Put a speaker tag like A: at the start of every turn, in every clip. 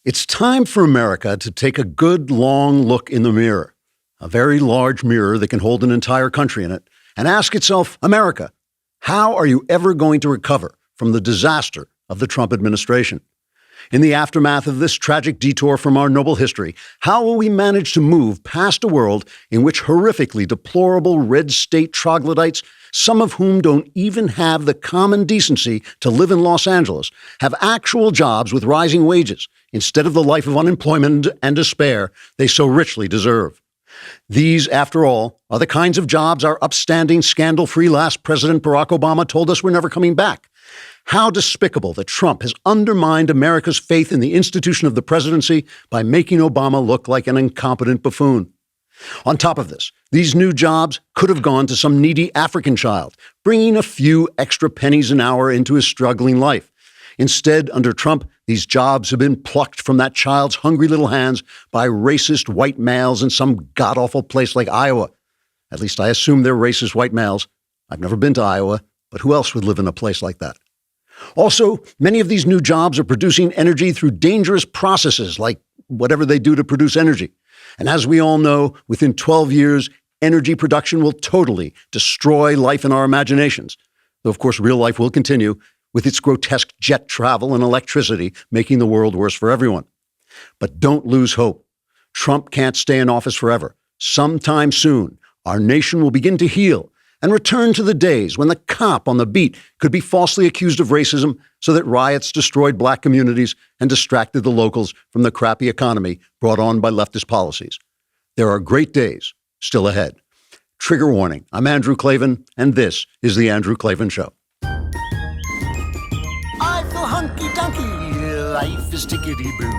A: It's time for America to take a good, long look in the mirror, a very large mirror that can hold an entire country in it, and ask itself, America, how are you ever going to recover from the disaster of the Trump administration? In the aftermath of this tragic detour from our noble history, how will we manage to move past a world in which horrifically deplorable red state troglodytes, some of whom don't even have the common decency to live in Los Angeles, have actual jobs with rising wages instead of the life of unemployment and despair they so richly deserve? These, after all, are the kinds of jobs our upstanding, scandal-free last President Barack Obama told us were never coming back. How despicable that Trump has undermined America's faith in the institution of the presidency by making Obama look like an incompetent buffoon. On top of this, these new jobs could have gone to some needy African child, bringing a few extra pennies an hour into his struggling life. Instead, under Trump, these jobs have been plucked from that child's hungry little hands by racist white males in some god-awful place like Iowa. At least I assume they're racist white males. I've never been to Iowa, but who else would live in a place like that? Also, many of these new jobs are producing energy through dangerous processes like whatever they do to produce energy. And as we all know, within 12 years, energy production will totally destroy life in our imaginations. Though, of course, real life will continue with its grotesque jet travel and electricity making the world worse for everyone. But don't lose hope. Trump can't stay in office forever. Sometime soon, our nation will begin to heal and return to the days when the cop on the beat could be falsely accused of racism so that riots destroyed black communities and distracted the locals from the crappy economy brought on by leftist policies. There are great days still ahead. Trigger warning, I'm Andrew Klavan, and this is The Andrew Klavan Show.
B: I feel hunky-dunky, life is tickety-boo.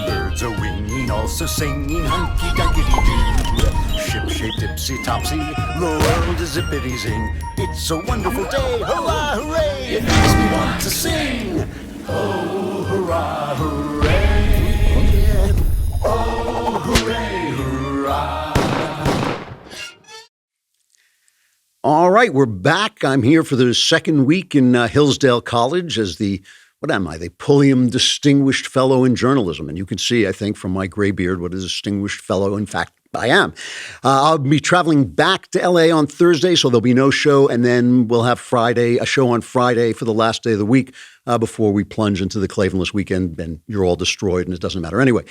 B: Birds are winging, also singing hunky-dunky-doo. Ship-shaped, ipsy-topsy, the world is zippity-zing. It's a wonderful day, hurrah, hooray! It makes me want to sing. Oh, hurrah, hooray! Oh, hooray, hurrah!
A: All right, we're back. I'm here for the second week in Hillsdale College as the Pulliam Distinguished Fellow in Journalism. And you can see, I think, from my gray beard, what a distinguished fellow, in fact, I am. I'll be traveling back to L.A. on Thursday, so there'll be no show. And then we'll have a show on Friday for the last day of the week before we plunge into the Klavanless weekend. And you're all destroyed, and it doesn't matter anyway.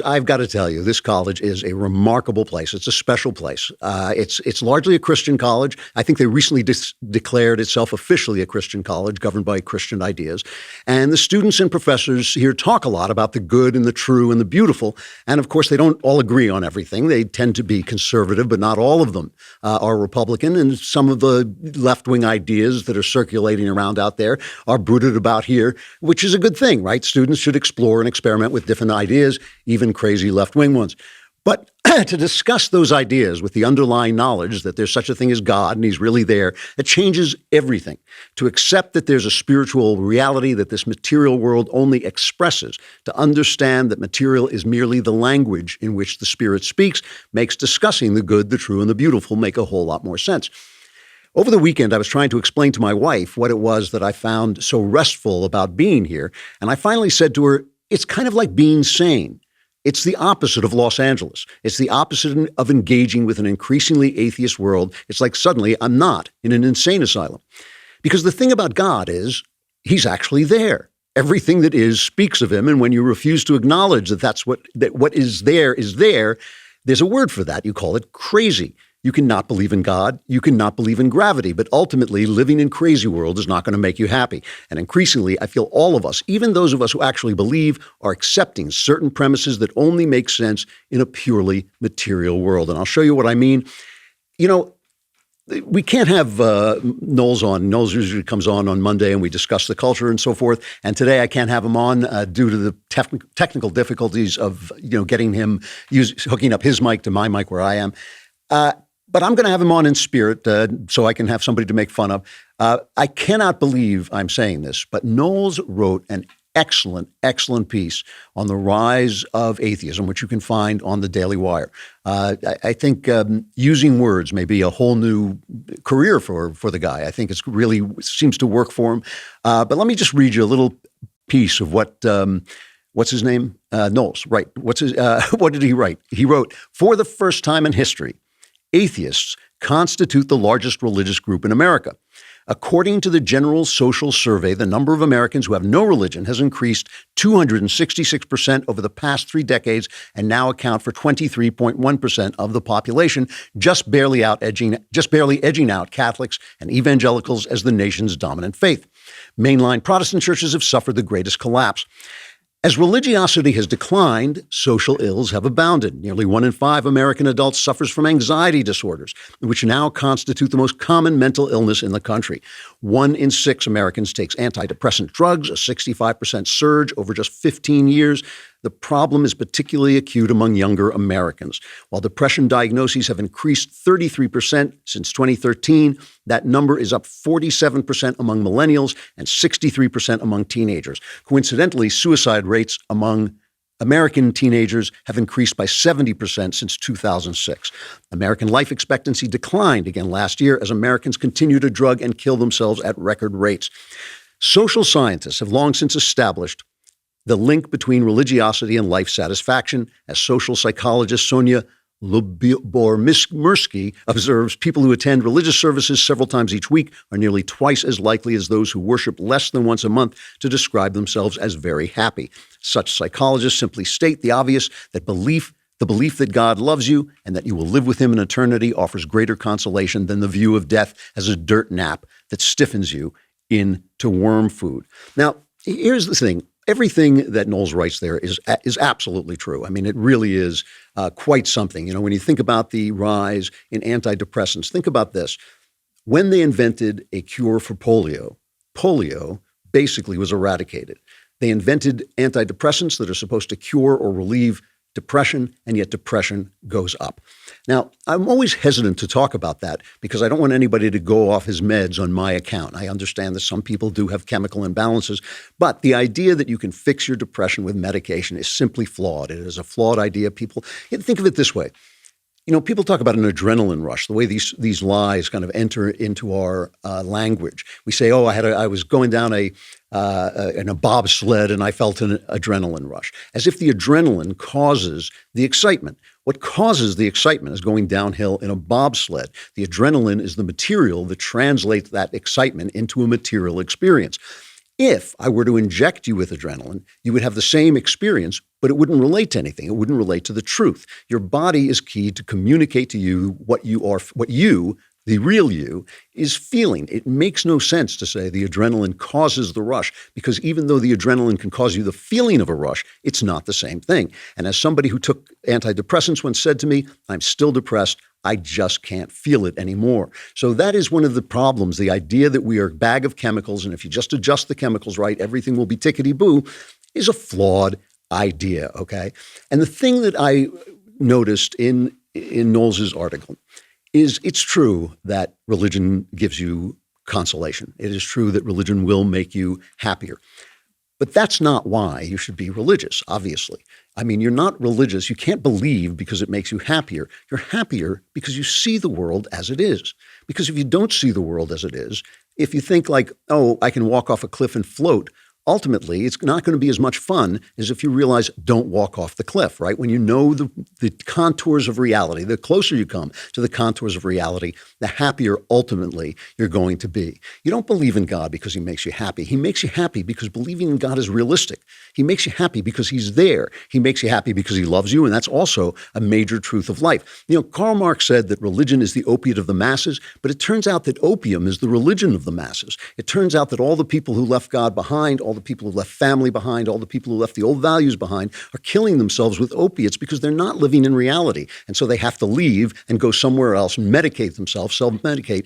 A: I've got to tell you, this college is a remarkable place. It's a special place. It's largely a Christian college. I think they recently declared itself officially a Christian college governed by Christian ideas. And the students and professors here talk a lot about the good and the true and the beautiful. And of course, they don't all agree on everything. They tend to be conservative, but not all of them are Republican. And some of the left-wing ideas that are circulating around out there are brooded about here, which is a good thing, right? Students should explore and experiment with different ideas, even crazy left-wing ones. But to discuss those ideas with the underlying knowledge that there's such a thing as God and he's really there, it changes everything. To accept that there's a spiritual reality that this material world only expresses, to understand that material is merely the language in which the Spirit speaks, makes discussing the good, the true, and the beautiful make a whole lot more sense. Over the weekend, I was trying to explain to my wife what it was that I found so restful about being here, and I finally said to her, it's kind of like being sane. It's the opposite of Los Angeles. It's the opposite of engaging with an increasingly atheist world. It's like suddenly I'm not in an insane asylum. Because the thing about God is he's actually there. Everything that is speaks of him. And when you refuse to acknowledge that what is there, there's a word for that. You call it crazy. You cannot believe in God. You cannot believe in gravity. But ultimately, living in crazy world is not going to make you happy. And increasingly, I feel all of us, even those of us who actually believe, are accepting certain premises that only make sense in a purely material world. And I'll show you what I mean. You know, we can't have Knowles on. Knowles usually comes on Monday and we discuss the culture and so forth. And today I can't have him on due to the technical difficulties of getting him hooking up his mic to my mic where I am. But I'm going to have him on in spirit so I can have somebody to make fun of. I cannot believe I'm saying this, but Knowles wrote an excellent piece on the rise of atheism, which you can find on the Daily Wire. I think using words may be a whole new career for the guy. I think it's really seems to work for him. But let me just read you a little piece of what What's his name? Knowles, right. What did he write? He wrote, "For the first time in history, atheists constitute the largest religious group in America. According to the General Social Survey, the number of Americans who have no religion has increased 266% over the past 3 decades and now account for 23.1% of the population, just barely edging out Catholics and evangelicals as the nation's dominant faith. Mainline Protestant churches have suffered the greatest collapse. As religiosity has declined, social ills have abounded. Nearly 1 in 5 American adults suffers from anxiety disorders, which now constitute the most common mental illness in the country. 1 in 6 Americans takes antidepressant drugs, a 65% surge over just 15 years. The problem is particularly acute among younger Americans. While depression diagnoses have increased 33% since 2013, that number is up 47% among millennials and 63% among teenagers. Coincidentally, suicide rates among American teenagers have increased by 70% since 2006. American life expectancy declined again last year as Americans continue to drug and kill themselves at record rates. Social scientists have long since established the link between religiosity and life satisfaction. As social psychologist Sonia Lyubomirsky observes, people who attend religious services several times each week are nearly twice as likely as those who worship less than once a month to describe themselves as very happy. Such psychologists simply state the obvious, that the belief that God loves you and that you will live with him in eternity offers greater consolation than the view of death as a dirt nap that stiffens you into worm food. Now, here's the thing. Everything that Knowles writes there is absolutely true. I mean, it really is quite something. You know, when you think about the rise in antidepressants, think about this. When they invented a cure for polio basically was eradicated. They invented antidepressants that are supposed to cure or relieve depression, and yet depression goes up. Now, I'm always hesitant to talk about that because I don't want anybody to go off his meds on my account. I understand that some people do have chemical imbalances, but the idea that you can fix your depression with medication is simply flawed. It is a flawed idea. People think of it this way. You know, people talk about an adrenaline rush, the way these lies kind of enter into our language. We say, "Oh, I was going down in a bobsled and I felt an adrenaline rush," as if the adrenaline causes the excitement. What causes the excitement is going downhill in a bobsled. The adrenaline is the material that translates that excitement into a material experience. If I were to inject you with adrenaline, you would have the same experience, but it wouldn't relate to anything. It wouldn't relate to the truth. Your body is key to communicate to you what you, the real you, is feeling. It makes no sense to say the adrenaline causes the rush, because even though the adrenaline can cause you the feeling of a rush, it's not the same thing. And as somebody who took antidepressants once said to me, "I'm still depressed. I just can't feel it anymore." So that is one of the problems, the idea that we are a bag of chemicals, and if you just adjust the chemicals right, everything will be tickety-boo, is a flawed idea, okay? And the thing that I noticed in Knowles's article is it's true that religion gives you consolation. It is true that religion will make you happier. But that's not why you should be religious, obviously. I mean, you're not religious. You can't believe because it makes you happier. You're happier because you see the world as it is. Because if you don't see the world as it is, if you think like, "Oh, I can walk off a cliff and float," ultimately, it's not going to be as much fun as if you realize don't walk off the cliff, right? When you know the contours of reality, the closer you come to the contours of reality, the happier ultimately you're going to be. You don't believe in God because he makes you happy. He makes you happy because believing in God is realistic. He makes you happy because he's there. He makes you happy because he loves you, and that's also a major truth of life. You know, Karl Marx said that religion is the opiate of the masses, but it turns out that opium is the religion of the masses. It turns out that all the people who left God behind, all the people who left family behind, all the people who left the old values behind are killing themselves with opiates because they're not living in reality. And so they have to leave and go somewhere else and medicate themselves, self-medicate,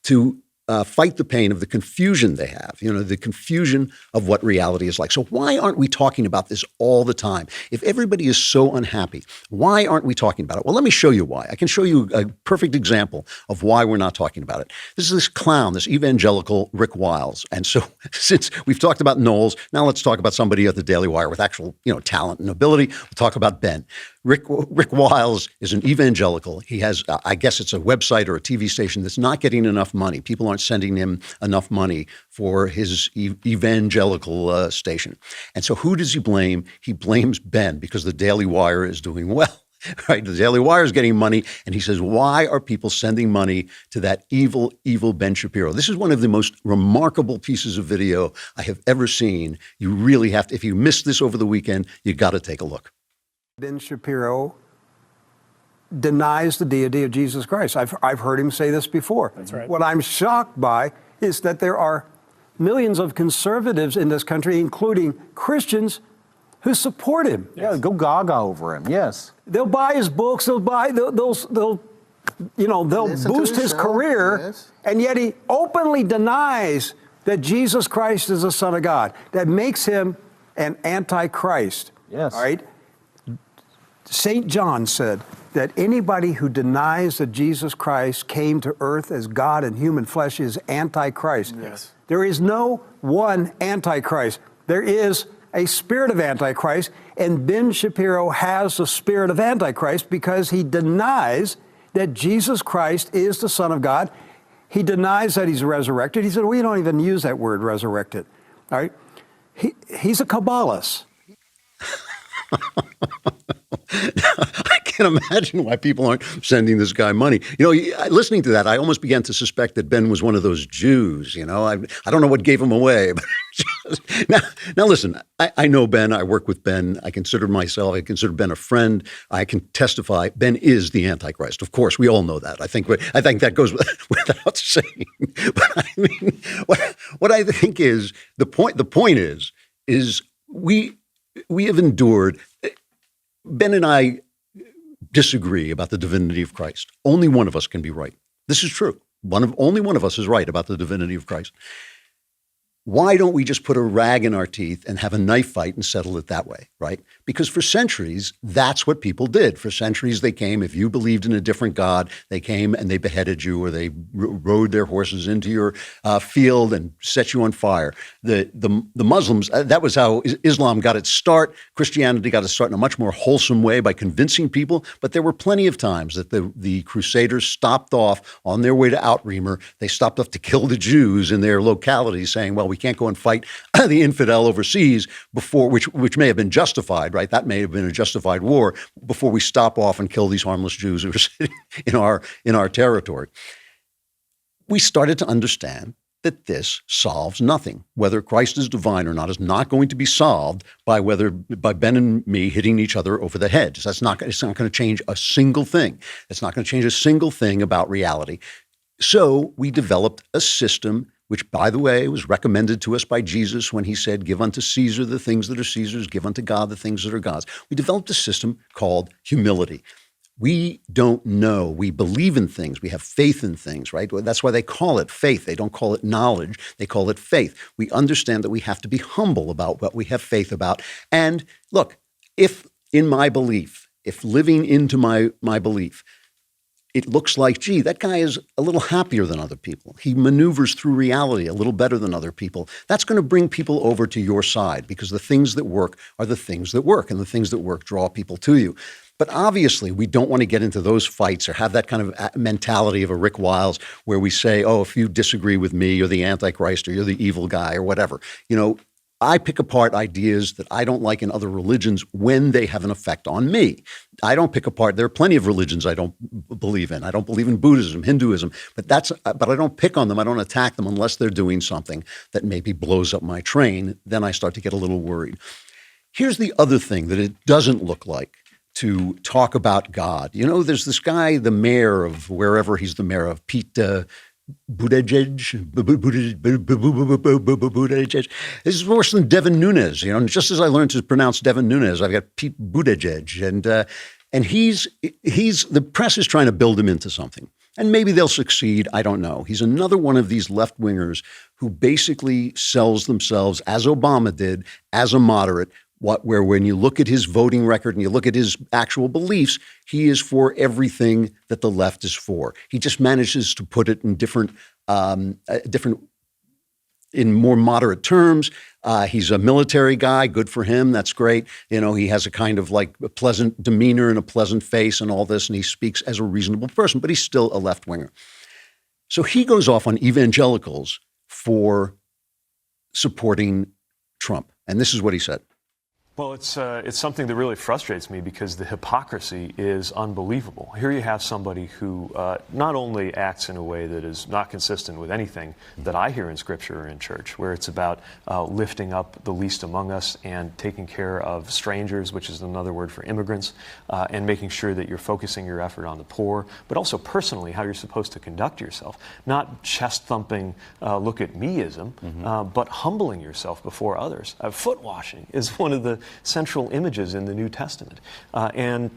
A: to fight the pain of the confusion they have, you know, the confusion of what reality is like. So why aren't we talking about this all the time? If everybody is so unhappy, why aren't we talking about it? Well, let me show you why. I can show you a perfect example of why we're not talking about it. This is this clown, this evangelical Rick Wiles. And so since we've talked about Knowles, now let's talk about somebody at the Daily Wire with actual, talent and ability. We'll talk about Ben. Rick Wiles is an evangelical. He has, I guess it's a website or a TV station that's not getting enough money. People aren't aren't sending him enough money for his evangelical station. And so who does he blame? He blames Ben because the Daily Wire is doing well. Right, the Daily Wire is getting money, and he says, why are people sending money to that evil, evil Ben Shapiro? This is one of the most remarkable pieces of video I have ever seen. You really have to, if you missed this over the weekend, you got to take a look.
C: Ben Shapiro denies the deity of Jesus Christ. I've heard him say this before.
D: That's right.
C: What I'm shocked by is that there are millions of conservatives in this country, including Christians, who support him.
D: Yeah, go gaga over him. Yes.
C: They'll buy his books. They'll boost his career,
D: yes.
C: And yet he openly denies that Jesus Christ is the Son of God. That makes him an antichrist.
D: Yes.
C: All right. St. John said that anybody who denies that Jesus Christ came to earth as God in human flesh is antichrist.
D: Yes.
C: There is no one antichrist. There is a spirit of Antichrist, and Ben Shapiro has the spirit of Antichrist because he denies that Jesus Christ is the Son of God. He denies that he's resurrected. He said, we don't even use that word resurrected. All right? He's a Kabbalist.
A: I can't imagine why people aren't sending this guy money. Listening to that, I almost began to suspect that Ben was one of those Jews. I don't know what gave him away. But now listen, I know Ben. I work with Ben. I consider Ben a friend. I can testify Ben is the Antichrist. Of course, we all know that. I think that goes without saying. But I mean, what I think is the point. The point is we have endured. Ben and I disagree about the divinity of Christ. Only one of us can be right. This is true. Only one of us is right about the divinity of Christ. Why don't we just put a rag in our teeth and have a knife fight and settle it that way, right? Because for centuries, that's what people did. For centuries, they came, if you believed in a different God, they came and they beheaded you or they rode their horses into your field and set you on fire. The Muslims, that was how Islam got its start. Christianity got its start in a much more wholesome way by convincing people. But there were plenty of times that the Crusaders stopped off on their way to Outremer. They stopped off to kill the Jews in their localities, saying, well, we can't go and fight the infidel overseas before, which may have been justified, right? That may have been a justified war before we stop off and kill these harmless Jews who are sitting in our territory. We started to understand that this solves nothing. Whether Christ is divine or not is not going to be solved by Ben and me hitting each other over the head. It's not going to change a single thing. It's not going to change a single thing about reality. So we developed a system which, by the way, was recommended to us by Jesus when he said, give unto Caesar the things that are Caesar's, give unto God the things that are God's. We developed a system called humility. We don't know. We believe in things. We have faith in things, right? That's why they call it faith. They don't call it knowledge. They call it faith. We understand that we have to be humble about what we have faith about. And look, if in my belief, if living into my belief, it looks like, gee, that guy is a little happier than other people. He maneuvers through reality a little better than other people. That's going to bring people over to your side because the things that work are the things that work, and the things that work draw people to you. But obviously, we don't want to get into those fights or have that kind of mentality of a Rick Wiles where we say, oh, if you disagree with me, you're the Antichrist or you're the evil guy or whatever. I pick apart ideas that I don't like in other religions when they have an effect on me. I don't pick apart. There are plenty of religions I don't believe in. I don't believe in Buddhism, Hinduism, but I don't pick on them. I don't attack them unless they're doing something that maybe blows up my train. Then I start to get a little worried. Here's the other thing that it doesn't look like to talk about God. There's this guy, the mayor of wherever he's the mayor of, Pete Buttigieg. This is worse than Devin Nunes. Just as I learned to pronounce Devin Nunes, I've got Pete Buttigieg, and he's the press is trying to build him into something, and maybe they'll succeed. I don't know. He's another one of these left wingers who basically sells themselves, as Obama did, as a moderate. Where when you look at his voting record and you look at his actual beliefs, he is for everything that the left is for. He just manages to put it in in more moderate terms. He's a military guy. Good for him. That's great. He has a kind of like a pleasant demeanor and a pleasant face and all this, and he speaks as a reasonable person, but he's still a left winger. So he goes off on evangelicals for supporting Trump. And this is what he said.
E: Well, it's something that really frustrates me because the hypocrisy is unbelievable. Here you have somebody who not only acts in a way that is not consistent with anything that I hear in Scripture or in church, where it's about lifting up the least among us and taking care of strangers, which is another word for immigrants, and making sure that you're focusing your effort on the poor, but also personally how you're supposed to conduct yourself. Not chest-thumping, look-at-meism, but humbling yourself before others. Foot washing is one of the central images in the New Testament. And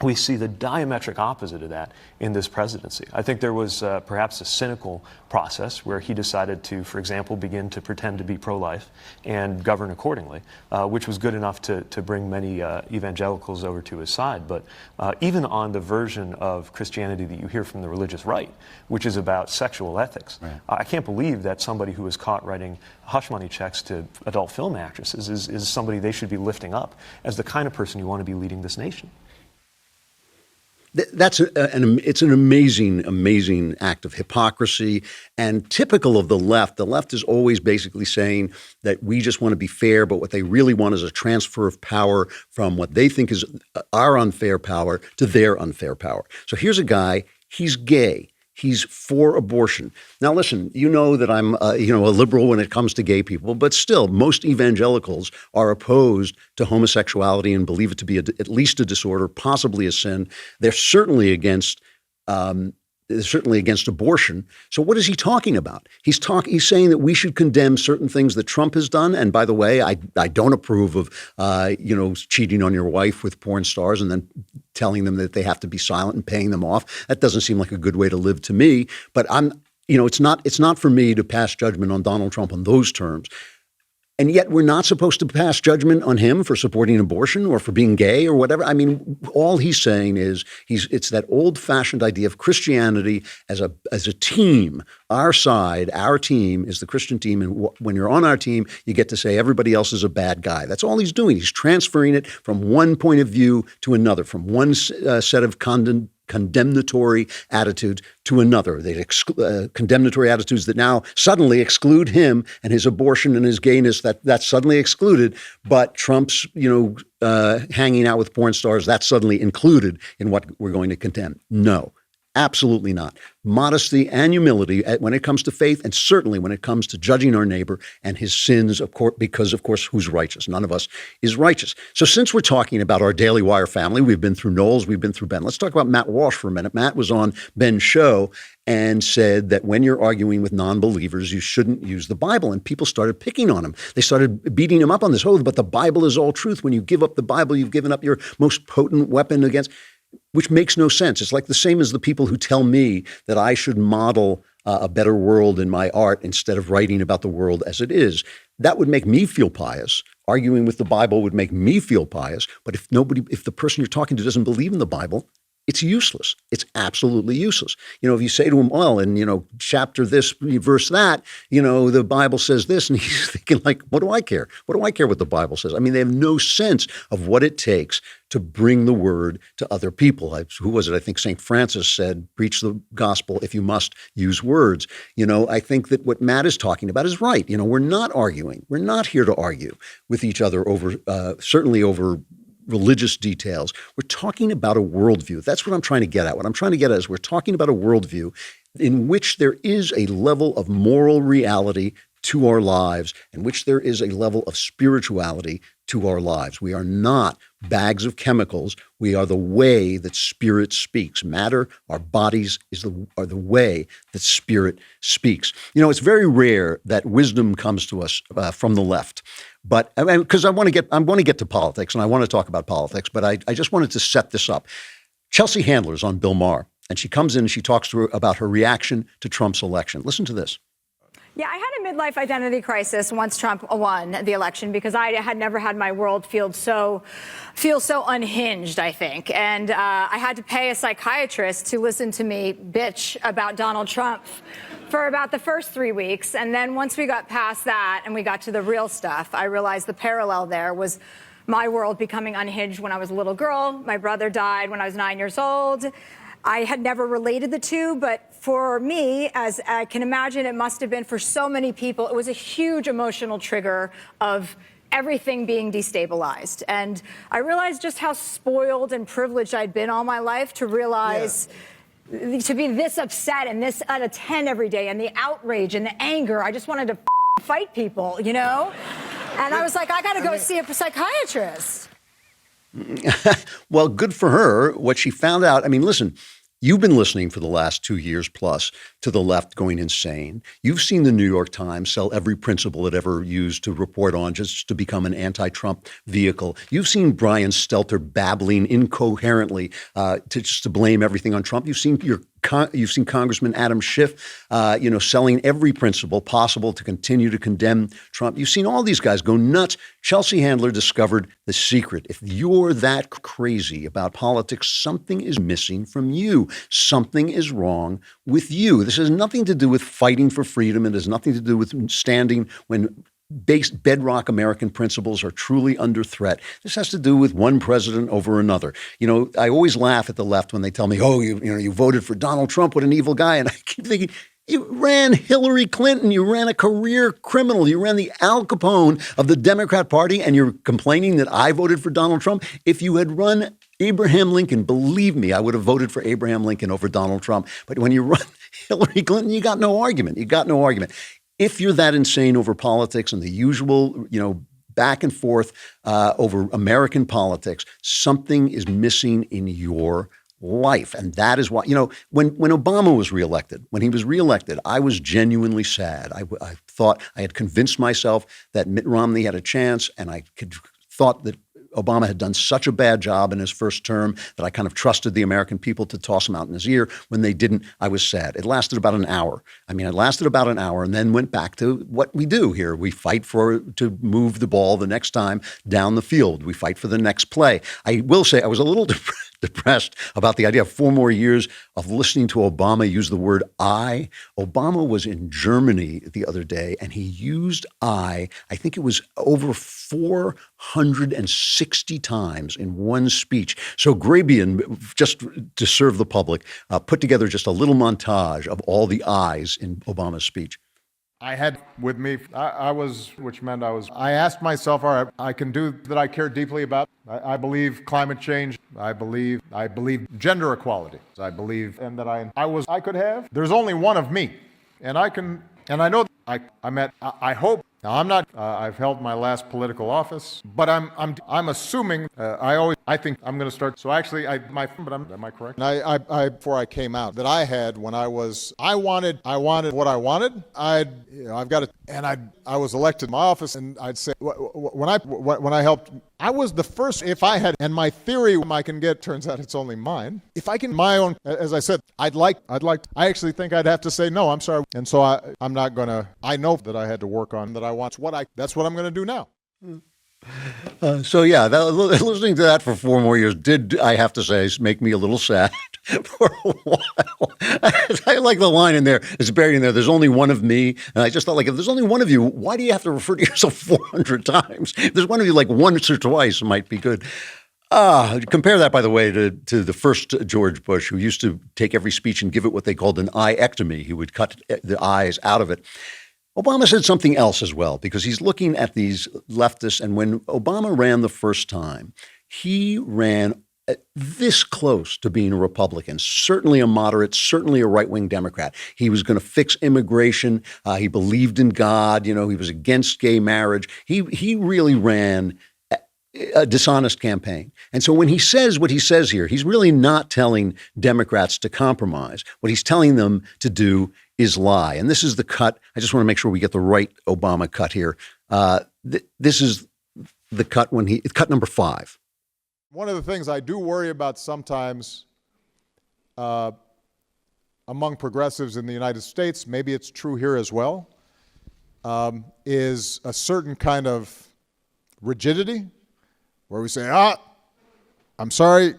E: we see the diametric opposite of that in this presidency. I think there was perhaps a cynical process where he decided to, for example, begin to pretend to be pro-life and govern accordingly, which was good enough to bring many evangelicals over to his side. But even on the version of Christianity that you hear from the religious right, which is about sexual ethics, right. I can't believe that somebody who was caught writing hush money checks to adult film actresses is somebody they should be lifting up as the kind of person you want to be leading this nation.
A: It's an amazing act of hypocrisy and typical of the left. The left is always basically saying that we just want to be fair, but what they really want is a transfer of power from what they think is our unfair power to their unfair power. So here's a guy, he's gay. He's for abortion. Now, listen, you know that I'm, a liberal when it comes to gay people, but still, most evangelicals are opposed to homosexuality and believe it to be at least a disorder, possibly a sin. They're certainly against abortion. So what is he talking about? He's saying that we should condemn certain things that Trump has done. And by the way, I don't approve of, cheating on your wife with porn stars and then telling them that they have to be silent and paying them off. That doesn't seem like a good way to live to me. But it's not for me to pass judgment on Donald Trump on those terms. And yet we're not supposed to pass judgment on him for supporting abortion or for being gay or whatever. I mean, all he's saying is it's that old-fashioned idea of Christianity as a team. Our side, our team is the Christian team. And when you're on our team, you get to say everybody else is a bad guy. That's all he's doing. He's transferring it from one point of view to another, from one set of condemnatory attitudes to another. They condemnatory attitudes that now suddenly exclude him and his abortion and his gayness. That's suddenly excluded, but Trump's hanging out with porn stars, that's suddenly included in what we're going to condemn. No. Absolutely not. Modesty and humility when it comes to faith, and certainly when it comes to judging our neighbor and his sins, of course, because, of course, who's righteous? None of us is righteous. So since we're talking about our Daily Wire family, we've been through Knowles, we've been through Ben. Let's talk about Matt Walsh for a minute. Matt was on Ben's show and said that when you're arguing with non-believers, you shouldn't use the Bible. And people started picking on him. They started beating him up on this. Oh, but the Bible is all truth. When you give up the Bible, you've given up your most potent weapon against... Which makes no sense. It's like the same as the people who tell me that I should model a better world in my art instead of writing about the world as it is. That would make me feel pious. Arguing with the Bible would make me feel pious. But if the person you're talking to doesn't believe in the Bible, it's useless. It's absolutely useless. If you say to him, well, in, chapter this, verse that, the Bible says this, and he's thinking like, what do I care? What do I care what the Bible says? I mean, they have no sense of what it takes to bring the word to other people. Who was it? I think St. Francis said, preach the gospel if you must use words. I think that what Matt is talking about is right. We're not arguing. We're not here to argue with each other certainly over religious details. We're talking about a worldview. That's what I'm trying to get at. What I'm trying to get at is we're talking about a worldview in which there is a level of moral reality to our lives, in which there is a level of spirituality to our lives. We are not bags of chemicals. We are the way that spirit speaks. Matter, our bodies are the way that spirit speaks. It's very rare that wisdom comes to us from the left. But because I want to get to politics and I want to talk about politics, but I just wanted to set this up. Chelsea Handler's on Bill Maher, and she comes in and she talks to her about her reaction to Trump's election. Listen to this.
F: Yeah, I had a midlife identity crisis once Trump won the election because I had never had my world feel so unhinged, I think. And I had to pay a psychiatrist to listen to me bitch about Donald Trump for about the first 3 weeks. And then once we got past that and we got to the real stuff, I realized the parallel there was my world becoming unhinged when I was a little girl. My brother died when I was 9 years old. I had never related the two, but for me, as I can imagine, it must have been for so many people, it was a huge emotional trigger of everything being destabilized. And I realized just how spoiled and privileged I'd been all my life to realize to be this upset and this out of 10 every day, and the outrage and the anger. I just wanted to fight people, you know? And I was like, I got to go see a psychiatrist.
A: Well, good for her. What she found out, I mean, listen, you've been listening for the last 2 years plus to the left going insane. You've seen the New York Times sell every principle it ever used to report on just to become an anti-Trump vehicle. You've seen Brian Stelter babbling incoherently to blame everything on Trump. You've seen Congressman Adam Schiff, selling every principle possible to continue to condemn Trump. You've seen all these guys go nuts. Chelsea Handler discovered the secret. If you're that crazy about politics, something is missing from you. Something is wrong with you. This has nothing to do with fighting for freedom. It has nothing to do with standing when bedrock American principles are truly under threat. This has to do with one president over another. You know, I always laugh at the left when they tell me, "Oh, you voted for Donald Trump. What an evil guy!" And I keep thinking, you ran Hillary Clinton. You ran a career criminal. You ran the Al Capone of the Democrat Party, and you're complaining that I voted for Donald Trump. If you had run Abraham Lincoln, believe me, I would have voted for Abraham Lincoln over Donald Trump. But when you run Hillary Clinton, you got no argument. You got no argument. If you're that insane over politics and the usual, back and forth over American politics, something is missing in your life. And that is why, when Obama was reelected, I was genuinely sad. I thought I had convinced myself that Mitt Romney had a chance, and I thought that Obama had done such a bad job in his first term that I kind of trusted the American people to toss him out in his ear. When they didn't, I was sad. It lasted about an hour. And then went back to what we do here. We fight to move the ball the next time down the field. We fight for the next play. I will say I was a little depressed about the idea of 4 more years of listening to Obama use the word I. Obama was in Germany the other day, and he used I think it was over 460 times in one speech. So Grabian, just to serve the public, put together just a little montage of all the I's in Obama's speech.
G: I had with me, I asked myself, all right, I can do that I care deeply about. I believe climate change. I believe gender equality. I believe, and that I could have. There's only one of me, and I know I hope. Now I'm not. I've held my last political office, but I'm assuming. I think I'm going to start. So actually, am I correct? And before I came out, that I had when I wanted what I wanted. I've got it, and I was elected to my office, and I'd say when I helped. I was the first, if I had, and my theory I can get, turns out it's only mine. If I can, my own, as I said, I actually think I'd have to say, no, I'm sorry. And so I'm not going to, I know that I had to work on that. That's what I'm going to do now.
A: Listening to that for 4 more years did, I have to say, make me a little sad for a while. I like the line in there, it's buried in there, there's only one of me. And I just thought, if there's only one of you, why do you have to refer to yourself 400 times? If there's one of you, once or twice might be good. Compare that, by the way, to the first George Bush, who used to take every speech and give it what they called an eye-ectomy. He would cut the eyes out of it. Obama said something else as well, because he's looking at these leftists. And when Obama ran the first time, he ran this close to being a Republican, certainly a moderate, certainly a right-wing Democrat. He was going to fix immigration. He believed in God. He was against gay marriage. He really ran a dishonest campaign. And so when he says what he says here, he's really not telling Democrats to compromise. What he's telling them to do is lie. And this is the cut. I just want to make sure we get the right Obama cut here. This is the cut cut number 5.
G: One of the things I do worry about sometimes among progressives in the United States, maybe it's true here as well, is a certain kind of rigidity where we say, I'm sorry,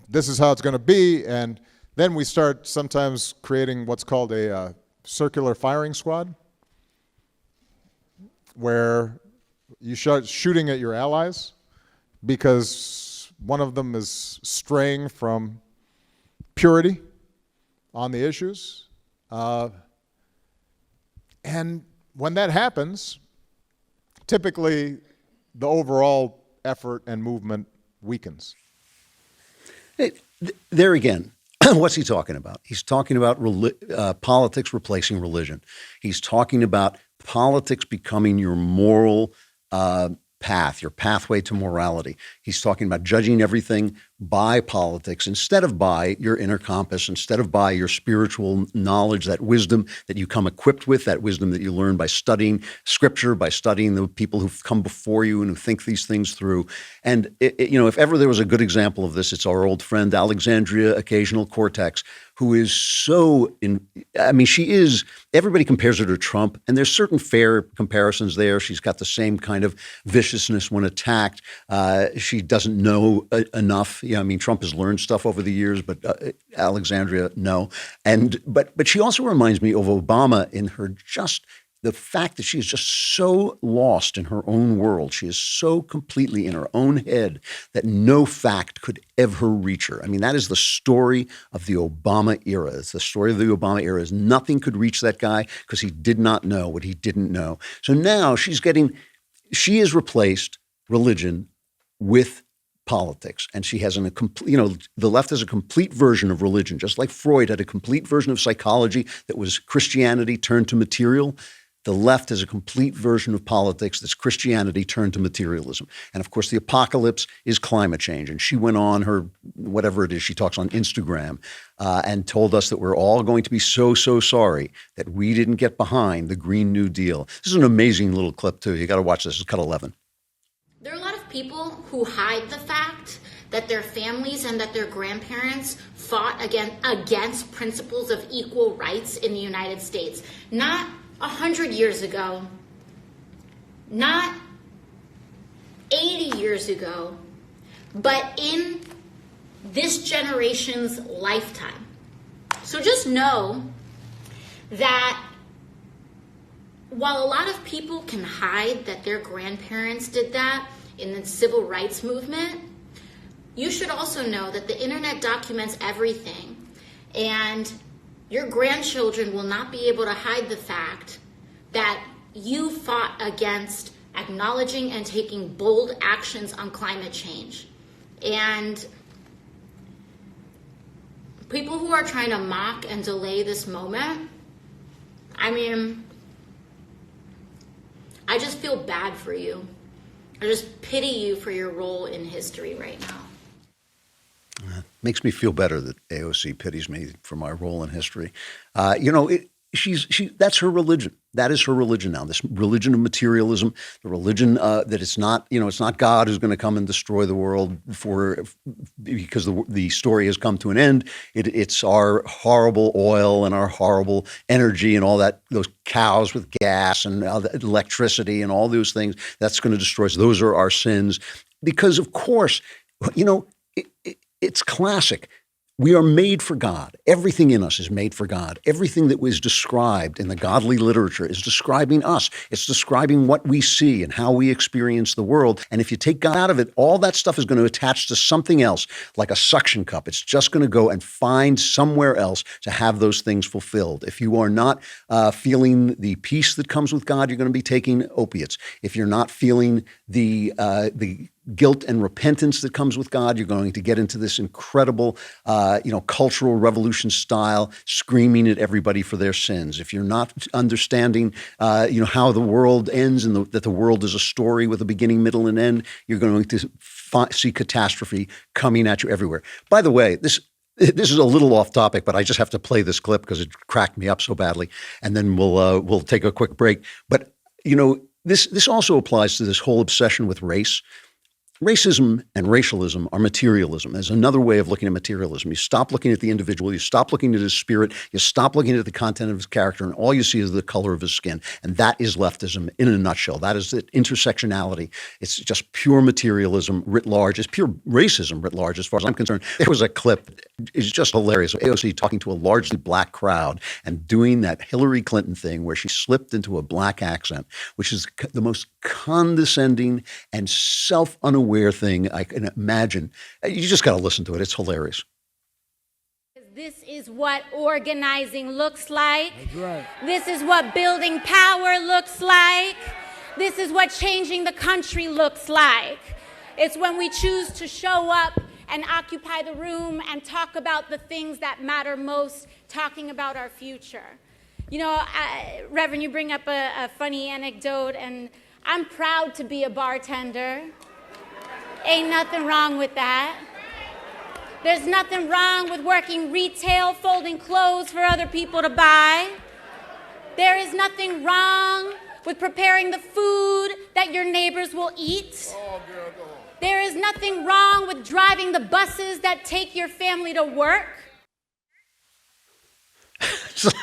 G: this is how it's going to be. And then we start sometimes creating what's called a circular firing squad, where you start shooting at your allies because one of them is straying from purity on the issues. And when that happens, typically the overall effort and movement weakens.
A: There again, what's he talking about? He's talking about politics replacing religion. He's talking about politics becoming your moral path, your pathway to morality. He's talking about judging everything by politics instead of by your inner compass, instead of by your spiritual knowledge, that wisdom that you come equipped with, that wisdom that you learn by studying Scripture, by studying the people who've come before you and who think these things through. And, if ever there was a good example of this, it's our old friend Alexandria Occasional Cortex, who is everybody compares her to Trump, and there's certain fair comparisons there. She's got the same kind of viciousness when attacked. She doesn't know enough. Trump has learned stuff over the years, but Alexandria, no. But she also reminds me of Obama in her the fact that she is just so lost in her own world. She is so completely in her own head that no fact could ever reach her. That is the story of the Obama era. It's the story of the Obama era. Is nothing could reach that guy because he did not know what he didn't know. So now she has replaced religion with politics, and she has the left has a complete version of religion, just like Freud had a complete version of psychology that was Christianity turned to material. The left has a complete version of politics that's Christianity turned to materialism. And of course, the apocalypse is climate change. And she went on her, whatever it is, she talks on Instagram and told us that we're all going to be so sorry that we didn't get behind the Green New Deal. This is an amazing little clip, too. You got to watch this. It's cut 11.
H: There are a lot of people who hide the fact that their families and that their grandparents fought against principles of equal rights in the United States. Not 100 years ago, not 80 years ago, but in this generation's lifetime. So just know that while a lot of people can hide that their grandparents did that in the civil rights movement, you should also know that the internet documents everything, and your grandchildren will not be able to hide the fact that you fought against acknowledging and taking bold actions on climate change. And people who are trying to mock and delay this moment, I just feel bad for you. I just pity you for your role in history right now.
A: Makes me feel better that AOC pities me for my role in history. That's her religion. That is her religion now. This religion of materialism, the religion that it's not God who's going to come and destroy the world because the story has come to an end. It's our horrible oil and our horrible energy and all that, those cows with gas and electricity and all those things that's going to destroy us. Those are our sins. Because of course, it's classic. We are made for God. Everything in us is made for God. Everything that was described in the godly literature is describing us. It's describing what we see and how we experience the world. And if you take God out of it, all that stuff is going to attach to something else, like a suction cup. It's just going to go and find somewhere else to have those things fulfilled. If you are not feeling the peace that comes with God, you're going to be taking opiates. If you're not feeling the guilt and repentance that comes with God, you're going to get into this incredible, cultural revolution style, screaming at everybody for their sins. If you're not understanding, how the world ends and that the world is a story with a beginning, middle, and end, you're going to see catastrophe coming at you everywhere. By the way, this is a little off topic, but I just have to play this clip because it cracked me up so badly, and then we'll take a quick break. But this also applies to this whole obsession with race. Racism and racialism are materialism. There's another way of looking at materialism. You stop looking at the individual, you stop looking at his spirit, you stop looking at the content of his character, and all you see is the color of his skin. And that is leftism in a nutshell. That is the intersectionality. It's just pure materialism writ large. It's pure racism writ large as far as I'm concerned. There was a clip, it's just hilarious, of AOC talking to a largely black crowd and doing that Hillary Clinton thing where she slipped into a black accent, which is the most condescending and self-unaware thing I can imagine. You just got to listen to it. It's hilarious.
I: this is what organizing looks like.
J: That's right.
I: This is what building power looks like. This is what changing the country looks like. It's when we choose to show up and occupy the room and talk about the things that matter most, talking about our future. You know, Reverend, you bring up a funny anecdote, and I'm proud to be a bartender. Ain't nothing wrong with that. There's nothing wrong with working retail, folding clothes for other people to buy. There is nothing wrong with preparing the food that your neighbors will eat. There is nothing wrong with driving the buses that take your family to work.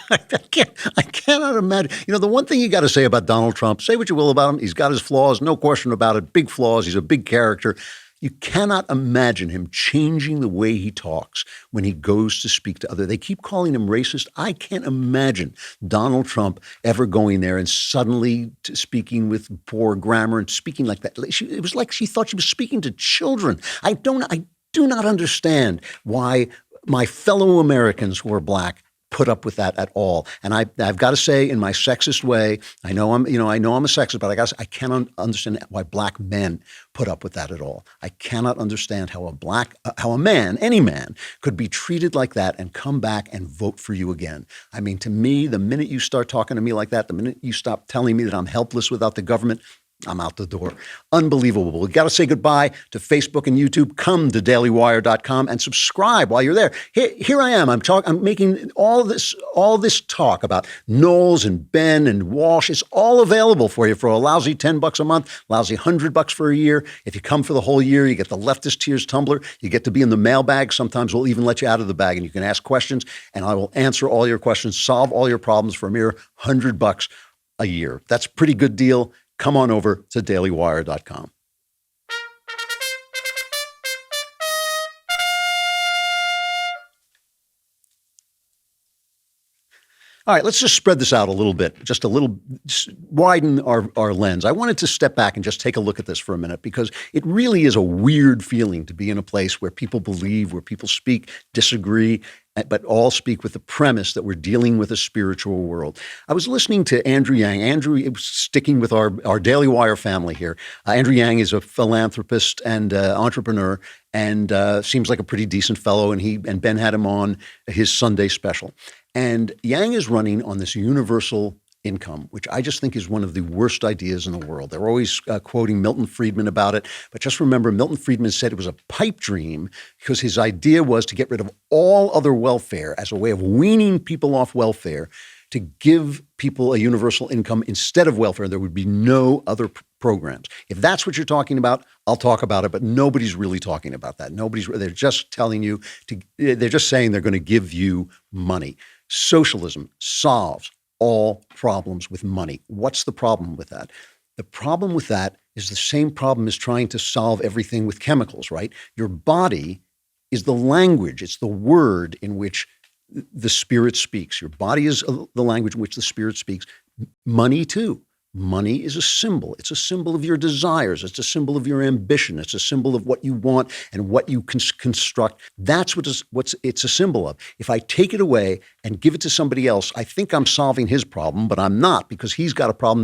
A: I cannot imagine. You know, the one thing you got to say about Donald Trump, say what you will about him, he's got his flaws, no question about it, big flaws, he's a big character. You cannot imagine him changing the way he talks when he goes to speak to others. They keep calling him racist. I can't imagine Donald Trump ever going there and suddenly speaking with poor grammar and speaking like that. It was like she thought she was speaking to children. I do not understand why my fellow Americans who are black put up with that at all. And I've got to say, in my sexist way, I know I'm a sexist, but I cannot understand why black men put up with that at all. I cannot understand how a man, any man, could be treated like that and come back and vote for you again. I mean, to me, the minute you start talking to me like that, the minute you stop telling me that I'm helpless without the government, I'm out the door. Unbelievable. We've got to say goodbye to Facebook and YouTube. Come to dailywire.com and subscribe while you're there. Here I am. I'm making all this talk about Knowles and Ben and Walsh. It's all available for you for a lousy $10 a month, lousy $100 for a year. If you come for the whole year, you get the Leftist Tears tumbler. You get to be in the mailbag. Sometimes we'll even let you out of the bag and you can ask questions and I will answer all your questions, solve all your problems for a mere $100 a year. That's a pretty good deal. Come on over to dailywire.com. All right, let's just spread this out a little bit, just widen our lens. I wanted to step back and just take a look at this for a minute because it really is a weird feeling to be in a place where people believe, where people speak, disagree, but all speak with the premise that we're dealing with a spiritual world. I was listening to Andrew Yang. Andrew, sticking with our Daily Wire family here. Andrew Yang is a philanthropist and entrepreneur and seems like a pretty decent fellow. And Ben had him on his Sunday special. And Yang is running on this universal income, which I just think is one of the worst ideas in the world. They're always quoting Milton Friedman about it. But just remember, Milton Friedman said it was a pipe dream because his idea was to get rid of all other welfare as a way of weaning people off welfare to give people a universal income instead of welfare. There would be no other programs. If that's what you're talking about, I'll talk about it, but nobody's really talking about that. They're just telling you they're just saying they're going to give you money. Socialism solves all problems with money. What's the problem with that? The problem with that is the same problem as trying to solve everything with chemicals, right? Your body is the language. It's the word in which the spirit speaks. Your body is the language in which the spirit speaks. Money too. Money is a symbol. It's a symbol of your desires. It's a symbol of your ambition. It's a symbol of what you want and what you can construct. That's what it's a symbol of. If I take it away and give it to somebody else, I think I'm solving his problem, but I'm not because he's got a problem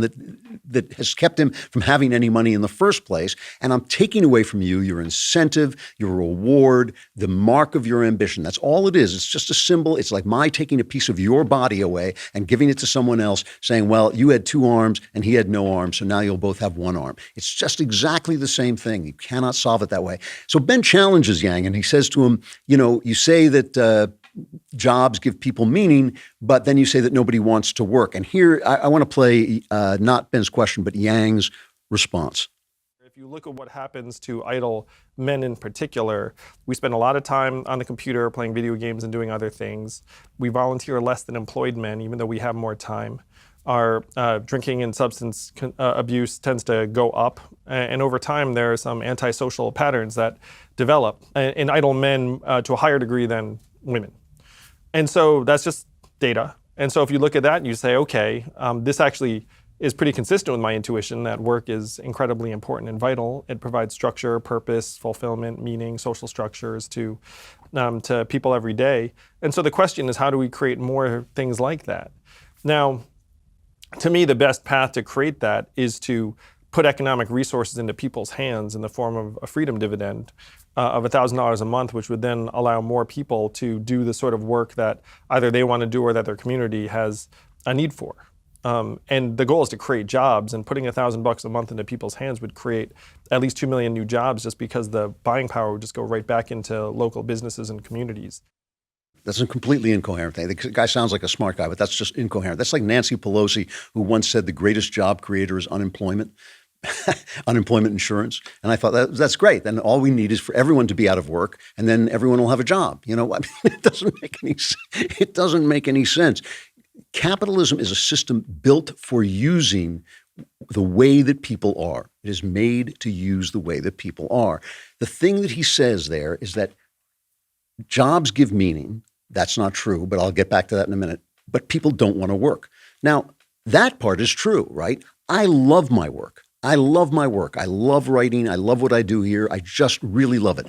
A: that has kept him from having any money in the first place. And I'm taking away from you your incentive, your reward, the mark of your ambition. That's all it is. It's just a symbol. It's like my taking a piece of your body away and giving it to someone else saying, well, you had 2 arms and he had no arm, so now you'll both have 1 arm. It's just exactly the same thing. You cannot solve it that way. So Ben challenges Yang, and he says to him, you say that jobs give people meaning, but then you say that nobody wants to work. And here, I want to play not Ben's question, but Yang's response.
K: If you look at what happens to idle men in particular, we spend a lot of time on the computer playing video games and doing other things. We volunteer less than employed men, even though we have more time. Our drinking and substance abuse tends to go up. And over time, there are some antisocial patterns that develop in idle men to a higher degree than women. And so that's just data. And so if you look at that and you say, okay, this actually is pretty consistent with my intuition that work is incredibly important and vital. It provides structure, purpose, fulfillment, meaning, social structures to people every day. And so the question is, how do we create more things like that? Now, to me, the best path to create that is to put economic resources into people's hands in the form of a freedom dividend of $1,000 a month, which would then allow more people to do the sort of work that either they want to do or that their community has a need for. And the goal is to create jobs, and putting $1,000 a month into people's hands would create at least 2 million new jobs, just because the buying power would just go right back into local businesses and communities.
A: That's a completely incoherent thing. The guy sounds like a smart guy, but that's just incoherent. That's like Nancy Pelosi, who once said the greatest job creator is unemployment, unemployment insurance. And I thought that's great. Then all we need is for everyone to be out of work, and then everyone will have a job. I mean, it doesn't make any sense. Capitalism is a system built for using the way that people are. It is made to use the way that people are. The thing that he says there is that jobs give meaning. That's not true, but I'll get back to that in a minute. But people don't want to work. Now, that part is true, right? I love my work. I love my work. I love writing. I love what I do here. I just really love it.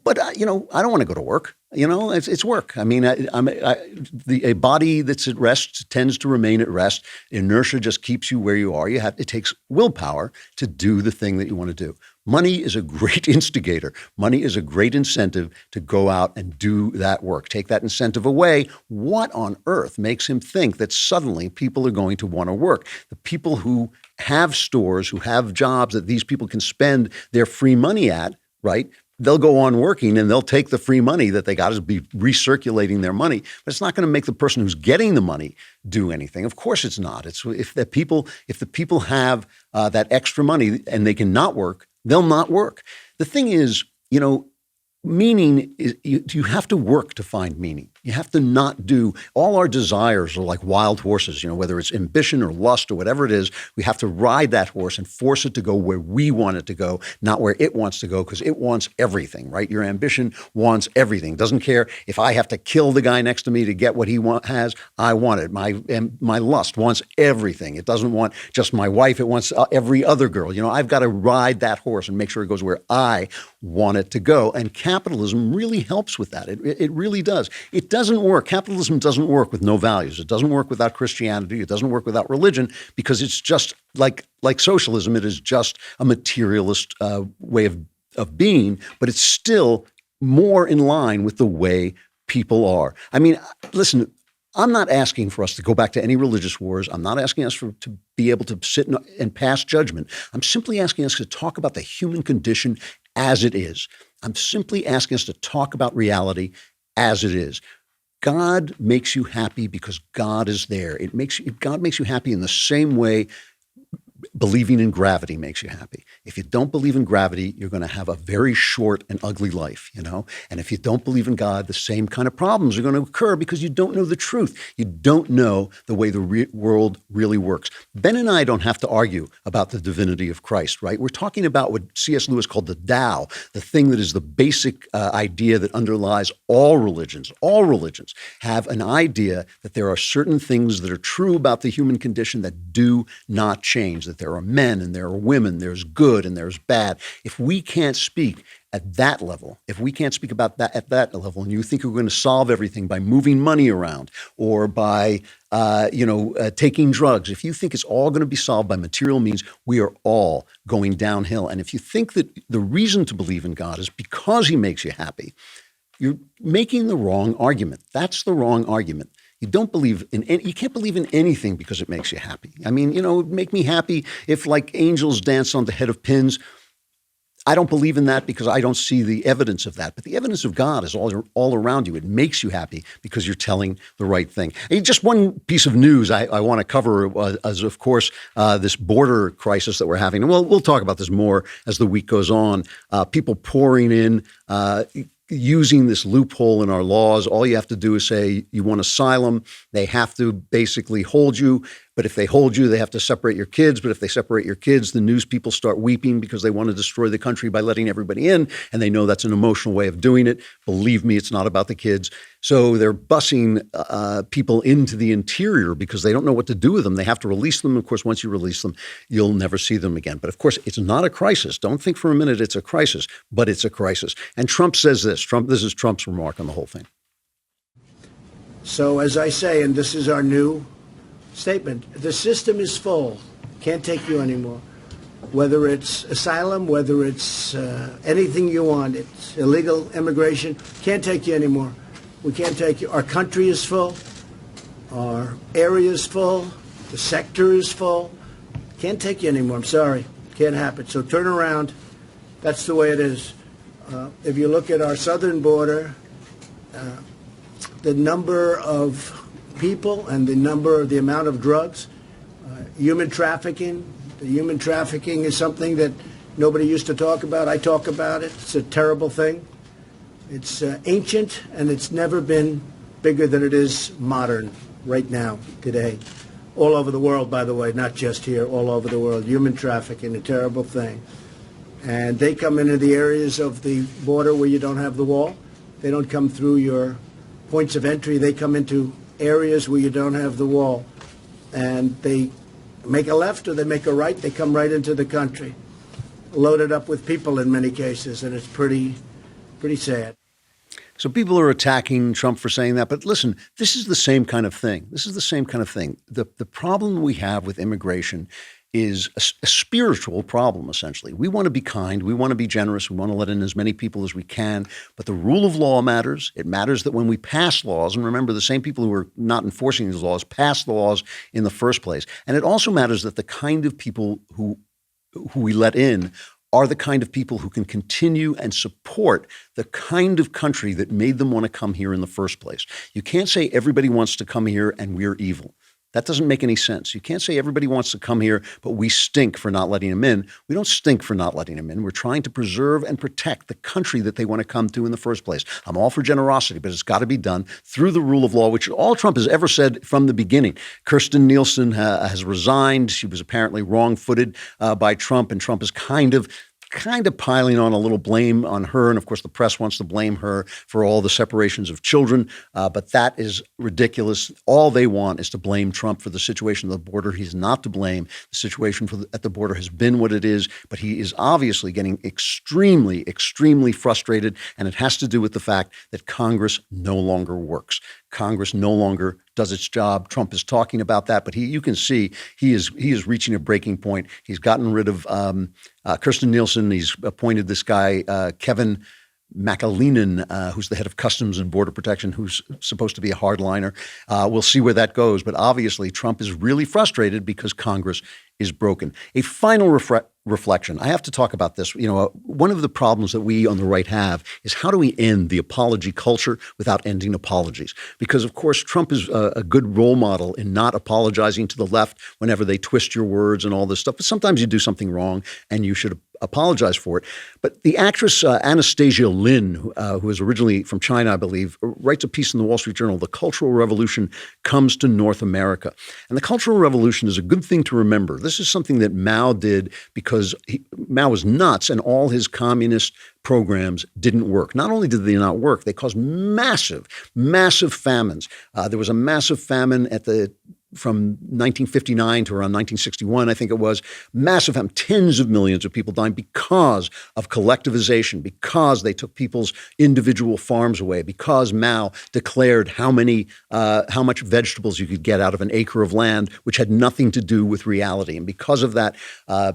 A: But, I don't want to go to work. It's work. I mean, a body that's at rest tends to remain at rest. Inertia just keeps you where you are. It takes willpower to do the thing that you want to do. Money is a great instigator. Money is a great incentive to go out and do that work. Take that incentive away. What on earth makes him think that suddenly people are going to want to work? The people who have stores, who have jobs that these people can spend their free money at, right? They'll go on working and they'll take the free money that they got to be recirculating their money. But it's not going to make the person who's getting the money do anything. Of course it's not. It's if the people have that extra money and they can not work, they'll not work. The thing is, meaning is you have to work to find meaning. You have to not do all our desires are like wild horses, whether it's ambition or lust or whatever it is, we have to ride that horse and force it to go where we want it to go, not where it wants to go, because it wants everything, right? Your ambition wants everything. Doesn't care if I have to kill the guy next to me to get what he has, I want it. My lust wants everything. It doesn't want just my wife, it wants every other girl. I've got to ride that horse and make sure it goes where I want it to go. And capitalism really helps with that. It really does. It doesn't work. Capitalism doesn't work with no values. It doesn't work without Christianity. It doesn't work without religion, because it's just like socialism. It is just a materialist way of being, but it's still more in line with the way people are. I mean, listen, I'm not asking for us to go back to any religious wars. I'm not asking us to be able to sit and pass judgment. I'm simply asking us to talk about the human condition as it is. I'm simply asking us to talk about reality as it is. God makes you happy because God is there. God makes you happy in the same way believing in gravity makes you happy. If you don't believe in gravity, you're going to have a very short and ugly life, And if you don't believe in God, the same kind of problems are going to occur because you don't know the truth. You don't know the way the world really works. Ben and I don't have to argue about the divinity of Christ, right? We're talking about what C.S. Lewis called the Tao, the thing that is the basic idea that underlies all religions. All religions have an idea that there are certain things that are true about the human condition that do not change, that there are men and there are women, there's good and there's bad. If we can't speak at that level, if we can't speak about that at that level, and you think we're going to solve everything by moving money around or by, taking drugs, if you think it's all going to be solved by material means, we are all going downhill. And if you think that the reason to believe in God is because he makes you happy, you're making the wrong argument. That's the wrong argument. You can't believe in anything because it makes you happy. I mean, it would make me happy if like angels dance on the head of pins. I don't believe in that because I don't see the evidence of that. But the evidence of God is all around you. It makes you happy because you're telling the right thing. And just one piece of news I want to cover is, of course, this border crisis that we're having. And we'll talk about this more as the week goes on. People pouring in, using this loophole in our laws. All you have to do is say you want asylum. They have to basically hold you But if they hold you, they have to separate your kids. But if they separate your kids, the news people start weeping because they want to destroy the country by letting everybody in. And they know that's an emotional way of doing it. Believe me, it's not about the kids. So they're busing people into the interior because they don't know what to do with them. They have to release them. Of course, once you release them, you'll never see them again. But of course, it's not a crisis. Don't think for a minute it's a crisis, but it's a crisis. And Trump says this. This is Trump's remark on the whole thing.
J: So as I say, and this is our new statement, the system is full. Can't take you anymore. Whether it's asylum, whether it's anything you want, it's illegal immigration, can't take you anymore. We can't take you. Our country is full. Our area is full. The sector is full. Can't take you anymore. I'm sorry. Can't happen. So turn around. That's the way it is. If you look at our southern border, the number of people and the amount of drugs, human trafficking. The human trafficking is something that nobody used to talk about. I talk about it. It's a terrible thing. It's ancient, and it's never been bigger than it is modern right now, today. All over the world, by the way, not just here, all over the world. Human trafficking, a terrible thing. And they come into the areas of the border where you don't have the wall. They don't come through your points of entry. They come into areas where you don't have the wall. And they make a left or they make a right. They come right into the country, loaded up with people in many cases, and it's pretty sad.
A: So people are attacking Trump for saying that. But listen, this is the same kind of thing. The problem we have with immigration is a spiritual problem, essentially. We want to be kind. We want to be generous. We want to let in as many people as we can. But the rule of law matters. It matters that when we pass laws, and remember, the same people who are not enforcing these laws pass the laws in the first place. And it also matters that the kind of people who we let in are the kind of people who can continue and support the kind of country that made them want to come here in the first place. You can't say everybody wants to come here and we're evil. That doesn't make any sense. You can't say everybody wants to come here, but we stink for not letting them in. We don't stink for not letting them in. We're trying to preserve and protect the country that they want to come to in the first place. I'm all for generosity, but it's got to be done through the rule of law, which all Trump has ever said from the beginning. Kirstjen Nielsen has resigned. She was apparently wrong-footed by Trump, and Trump is kind of piling on a little blame on her. And of course, the press wants to blame her for all the separations of children. But that is ridiculous. All they want is to blame Trump for the situation at the border. He's not to blame. The situation at the border has been what it is. But he is obviously getting extremely, extremely frustrated. And it has to do with the fact that Congress no longer works. Congress no longer does its job. Trump is talking about that, but you can see he is reaching a breaking point. He's gotten rid of Kirstjen Nielsen. He's appointed this guy, Kevin McAleenan, who's the head of Customs and Border Protection, who's supposed to be a hardliner. We'll see where that goes. But obviously, Trump is really frustrated because Congress is broken. A final reflection. I have to talk about this. One of the problems that we on the right have is how do we end the apology culture without ending apologies? Because, of course, Trump is a good role model in not apologizing to the left whenever they twist your words and all this stuff. But sometimes you do something wrong and you should apologize for it. But the actress Anastasia Lin, who is originally from China, I believe, writes a piece in the Wall Street Journal, "The Cultural Revolution Comes to North America." And the Cultural Revolution is a good thing to remember. This is something that Mao did because Mao was nuts and all his communist programs didn't work. Not only did they not work, they caused massive, massive famines. There was a massive famine from 1959 to around 1961, I think it was, massive, tens of millions of people dying because of collectivization, because they took people's individual farms away, because Mao declared how much vegetables you could get out of an acre of land, which had nothing to do with reality. And because of that,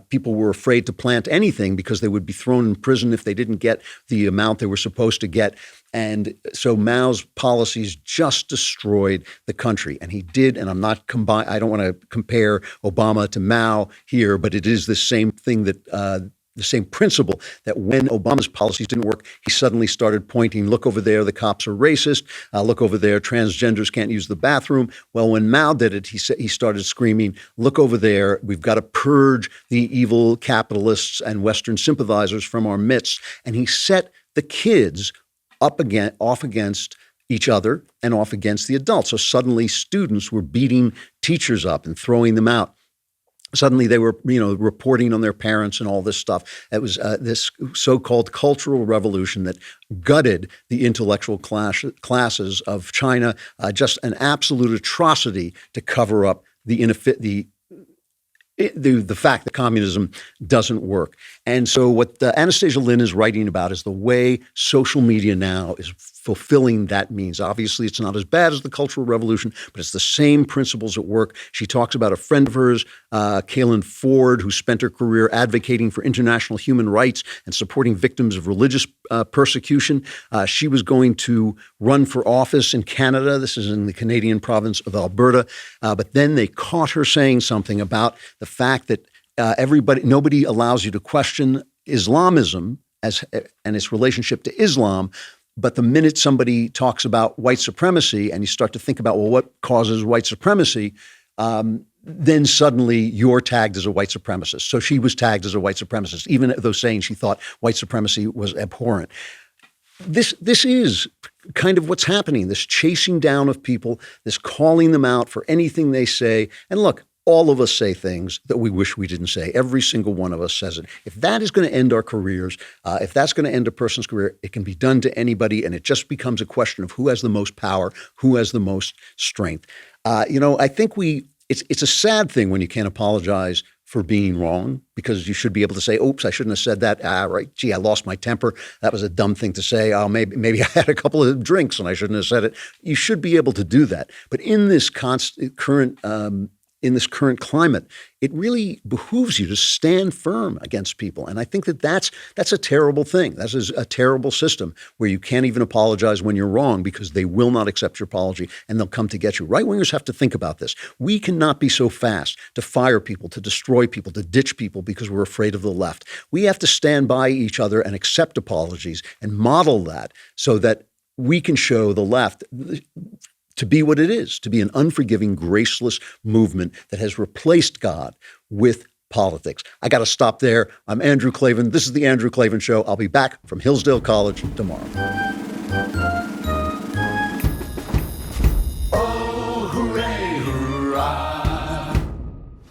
A: people were afraid to plant anything because they would be thrown in prison if they didn't get the amount they were supposed to get. And so Mao's policies just destroyed the country. And he did, and I don't want to compare Obama to Mao here, but it is the same thing that the same principle that when Obama's policies didn't work, he suddenly started pointing, look over there, the cops are racist. Look over there, transgenders can't use the bathroom. Well, when Mao did it, he started screaming, look over there, we've got to purge the evil capitalists and Western sympathizers from our midst. And he set the kids off against each other and off against the adults. So suddenly students were beating teachers up and throwing them out. Suddenly they were, reporting on their parents and all this stuff. It was this so-called cultural revolution that gutted the intellectual classes of China, just an absolute atrocity to cover up the fact that communism doesn't work. And so what Anastasia Lin is writing about is the way social media now is fulfilling that means. Obviously, it's not as bad as the Cultural Revolution, but it's the same principles at work. She talks about a friend of hers, Kaylin Ford, who spent her career advocating for international human rights and supporting victims of religious persecution. She was going to run for office in Canada. This is in the Canadian province of Alberta. But then they caught her saying something about the fact that nobody allows you to question Islamism and its relationship to Islam. But the minute somebody talks about white supremacy and you start to think about, well, what causes white supremacy, then suddenly you're tagged as a white supremacist. So she was tagged as a white supremacist, even though saying she thought white supremacy was abhorrent. This is kind of what's happening, this chasing down of people, this calling them out for anything they say. And look, all of us say things that we wish we didn't say. Every single one of us says it. If that is going to end our careers, if that's going to end a person's career, it can be done to anybody, and it just becomes a question of who has the most power, who has the most strength. I think it's a sad thing when you can't apologize for being wrong, because you should be able to say, oops, I shouldn't have said that. Right. Gee, I lost my temper. That was a dumb thing to say. Oh, maybe I had a couple of drinks and I shouldn't have said it. You should be able to do that. But in this current climate, it really behooves you to stand firm against people. And I think that's a terrible thing. That is a terrible system where you can't even apologize when you're wrong because they will not accept your apology and they'll come to get you. Right-wingers have to think about this. We cannot be so fast to fire people, to destroy people, to ditch people because we're afraid of the left. We have to stand by each other and accept apologies and model that so that we can show the left to be what it is, to be an unforgiving, graceless movement that has replaced God with politics. I got to stop there. I'm Andrew Klavan. This is The Andrew Klavan Show. I'll be back from Hillsdale College tomorrow.
B: Oh, hooray, hurrah.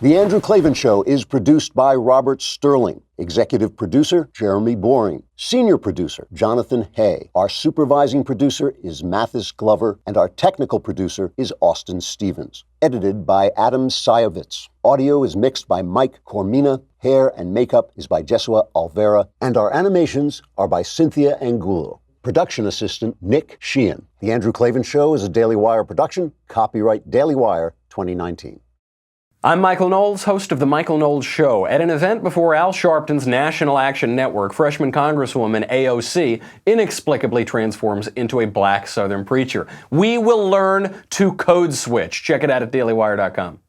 A: The Andrew Klavan Show is produced by Robert Sterling. Executive producer, Jeremy Boring. Senior producer, Jonathan Hay. Our supervising producer is Mathis Glover, and our technical producer is Austin Stevens. Edited by Adam Sayevitz. Audio is mixed by Mike Cormina. Hair and makeup is by Jesua Alvera. And our animations are by Cynthia Angulo. Production assistant, Nick Sheehan. The Andrew Klavan Show is a Daily Wire production. Copyright Daily Wire 2019.
L: I'm Michael Knowles, host of The Michael Knowles Show. At an event before Al Sharpton's National Action Network, freshman Congresswoman AOC inexplicably transforms into a black Southern preacher. We will learn to code switch. Check it out at dailywire.com.